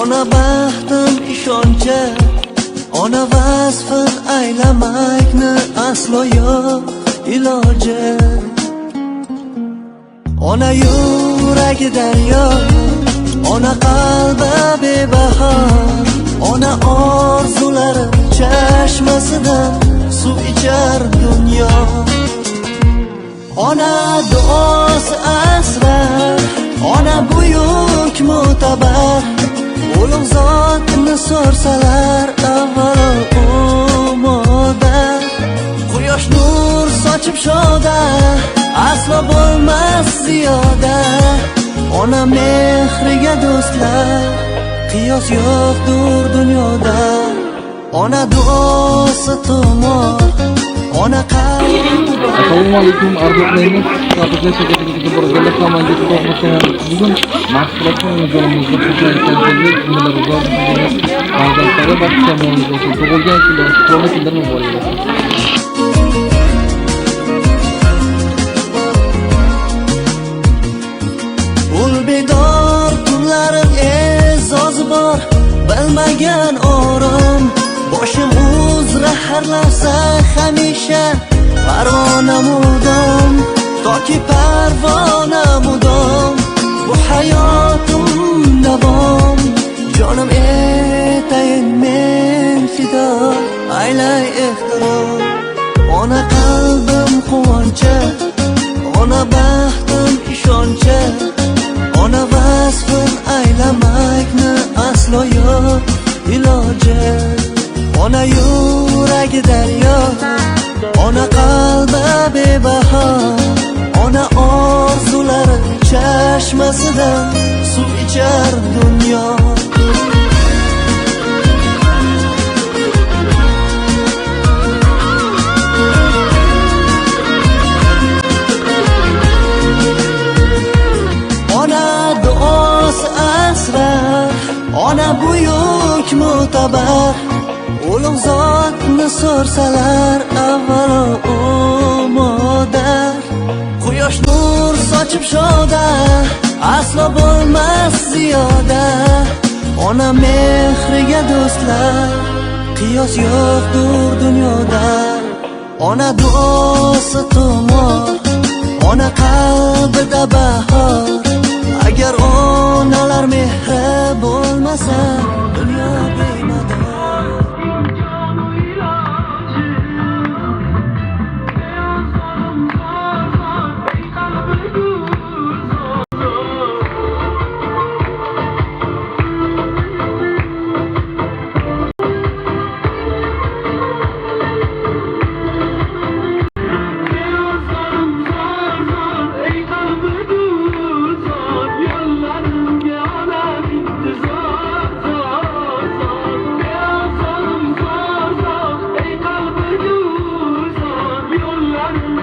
Ona baxtim ishonchi, ona vasfin aylamakni aslo yo'q iloji. Ona yuragi daryo, ona qalbi bebaho, ona orzulari chashmasidan suv ichar dunyo. Ona duosi asrar, ona buyuk mo'tabar, ulug' zotni so'rsalar avvalo umoda. Quyosh nur sochib shoda, aslo bo'lmas ziyoda. Ona mehriga do'stlar, qiyos yo'qdur dunyoda. Ona duosi tumor, ona Assalomu alaykum arziyatlarimiz. Safiya shirkatiga borganlar tomonga to'g'ri bugun mahsulotni o'zimizga qo'shayotganlik nimalar bor degan farzandlari va tomonimizga tug'ilgan kunlar, qutlovli kunlar muborak bo'lsin. Ulbedor kunlarim e'zozi bor, bilmagan orom. Boshim uzra har lahza hamisha parvona mudom, toki parvona mudom. Bu hayotim davom, jonim etayin men fido, aylay ehtirom. Ona qalbim quvonchi, ona baxtim ishonchi, ona vasfin aylamakni aslo yo'q iloji. Ona yuragi daryo, ona qalbi bebaho, ona orzulari chashmasidan suv ichar dunyo. Ona duosi asrar, ona buyuk mo'tabar, ulug' zotni so'rsalar avvalo umoda. Quyosh nur sochib shoda, aslo bo'lmas ziyoda. Ona mehriga do'stlar, qiyos yo'qdur dunyoda. Ona duosi tumor, ona qalbida bahor. Agar onalar mehri bo'lmasa, dunyo bemador. Yollarım